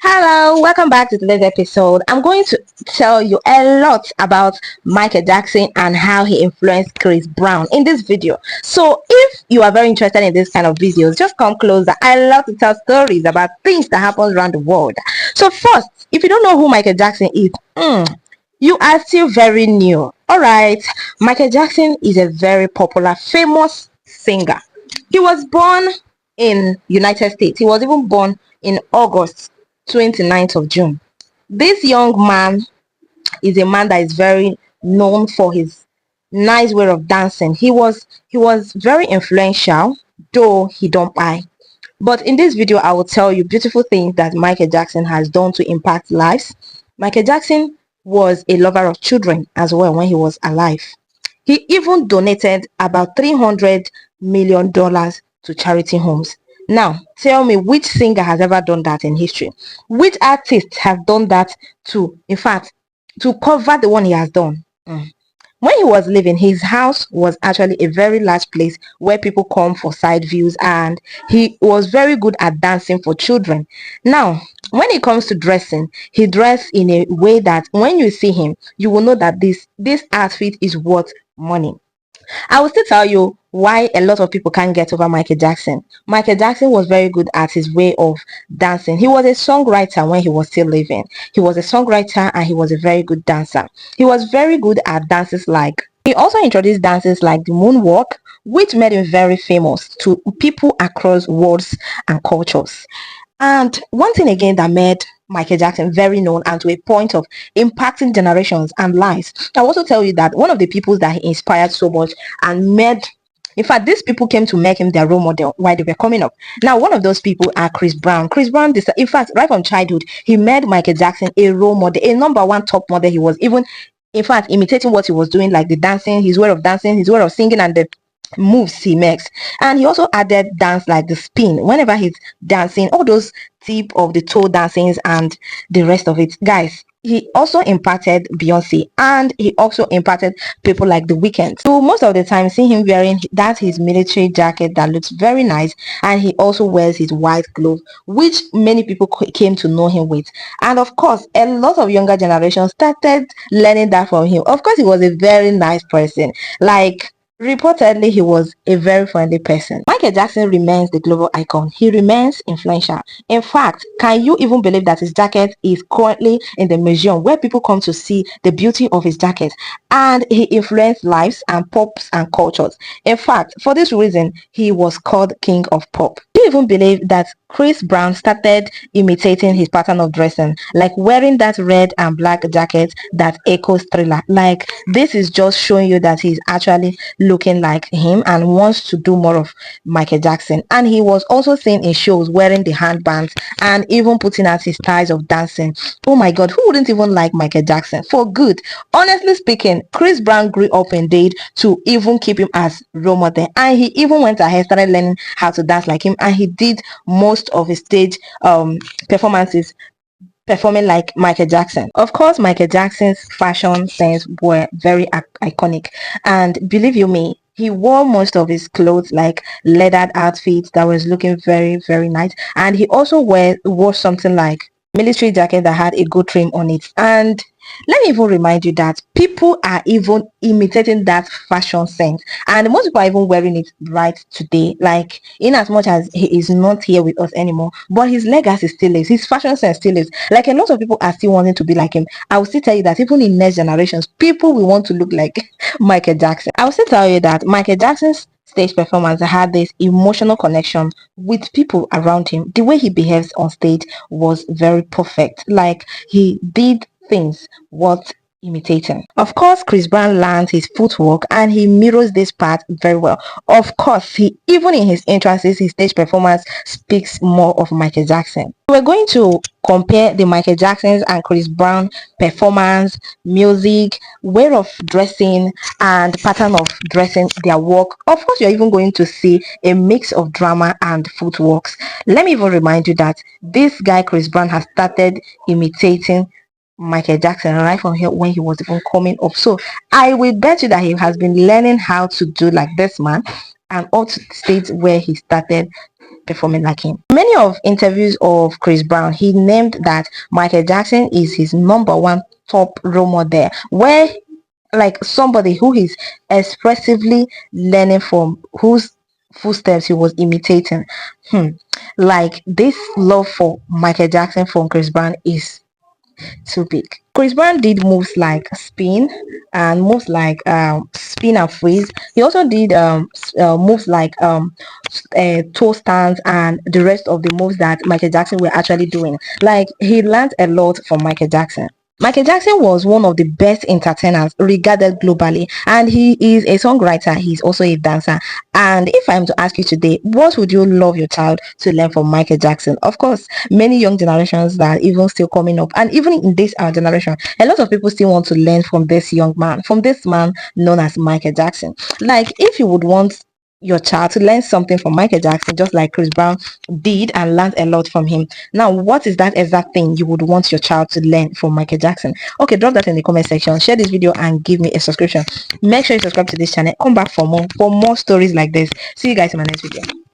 Hello, welcome back to today's episode. I'm going to tell you a lot about Michael Jackson and how he influenced Chris Brown in this video. So, if you are very interested in this kind of videos, just come closer. I love to tell stories about things that happen around the world. So, first, if you don't know who Michael Jackson is, you are still very new. All right, Michael Jackson is a very popular, famous singer. He was born in United States. He was even born in August 29th of June. This young man is a man that is very known for his nice way of dancing. He was very influential, though he don't buy. But in this video, I will tell you beautiful things that Michael Jackson has done to impact lives. Michael Jackson was a lover of children as well when he was alive. He even donated about $300 million to charity homes. Now, tell me which singer has ever done that in history? Which artist has done that in fact, to cover the one he has done? When he was living, his house was actually a very large place where people come for side views, and he was very good at dancing for children. Now, when it comes to dressing, he dressed in a way that when you see him, you will know that this outfit is worth money. I will still tell you why a lot of people can't get over Michael Jackson. Michael Jackson was very good at his way of dancing. He was a songwriter when he was still living. He was a songwriter and he was a very good dancer. He was very good at dances like, he also introduced dances like the moonwalk, which made him very famous to people across worlds and cultures. And one thing again that made Michael Jackson very known and to a point of impacting generations and lives. I'll also tell you that one of the people that he inspired so much and made, in fact, these people came to make him their role model while they were coming up. Now, one of those people are Chris Brown. Chris Brown, in fact, right from childhood, he made Michael Jackson a role model, a number one top model. He was even, in fact, imitating what he was doing, like the dancing, his way of dancing, his way of singing, and the moves he makes. And he also added dance like the spin whenever he's dancing, all those tip of the toe dancings and the rest of it, guys. He also impacted Beyonce, and he also impacted people like The Weeknd. So most of the time, see him wearing that his military jacket that looks very nice, and he also wears his white glove, which many people came to know him with. And of course, a lot of younger generations started learning that from him. Of course, he was a very nice person. Like, reportedly, he was a very friendly person. Michael Jackson remains the global icon. He remains influential. In fact, can you even believe that his jacket is currently in the museum where people come to see the beauty of his jacket? And he influenced lives and pops and cultures. In fact, for this reason, he was called King of Pop. Do you even believe that Chris Brown started imitating his pattern of dressing, like wearing that red and black jacket that echoes Thriller? Like, this is just showing you that he's actually looking like him and wants to do more of Michael Jackson. And he was also seen in shows wearing the handbands and even putting out his styles of dancing. Oh my god, who wouldn't even like Michael Jackson for good? Honestly speaking, Chris Brown grew up indeed to even keep him as role model, and he even went ahead, started learning how to dance like him, and he did most of his stage performances performing like Michael Jackson. Of course, Michael Jackson's fashion sense were very iconic, and believe you me, he wore most of his clothes like leathered outfits that was looking very, very nice. And he also wore something like military jacket that had a good trim on it. And let me even remind you that people are even imitating that fashion sense, and most people are even wearing it right today. Like, in as much as he is not here with us anymore, but his legacy still lives, his fashion sense still lives. Like, a lot of people are still wanting to be like him. I will still tell you that even in next generations, people will want to look like Michael Jackson. I will still tell you that Michael Jackson's stage performance had this emotional connection with people around him. The way he behaves on stage was very perfect. Like, he did things worth imitating. Of course, Chris Brown learns his footwork and he mirrors this part very well. Of course, he even in his entrances, his stage performance speaks more of Michael Jackson. We're going to compare the Michael Jackson's and Chris Brown performance, music, way of dressing, and pattern of dressing, their work. Of course, you're even going to see a mix of drama and footworks. Let me even remind you that this guy Chris Brown has started imitating Michael Jackson right from here when he was even coming up. So I will bet you that he has been learning how to do like this man, and up to the stage where he started performing like him. Many of interviews of Chris Brown, he named that Michael Jackson is his number one top role model, where like somebody who is expressively learning from, whose footsteps he was imitating. Like this love for Michael Jackson from Chris Brown is too big. Chris Brown did moves like spin and moves like spin and freeze. He also did moves like toe stands and the rest of the moves that Michael Jackson were actually doing. Like he learned a lot from Michael Jackson. Michael Jackson was one of the best entertainers regarded globally, and he is a songwriter. He's also a dancer. And if I'm to ask you today, what would you love your child to learn from Michael Jackson? Of course, many young generations that are even still coming up, and even in this our generation, a lot of people still want to learn from this young man, from this man known as Michael Jackson. Like, if you would want your child to learn something from Michael Jackson, just like Chris Brown did and learned a lot from him. Now, what is that exact thing you would want your child to learn from Michael Jackson? Okay, drop that in the comment section. Share this video and give me a subscription. Make sure you subscribe to this channel. Come back for more stories like this. See you guys in my next video.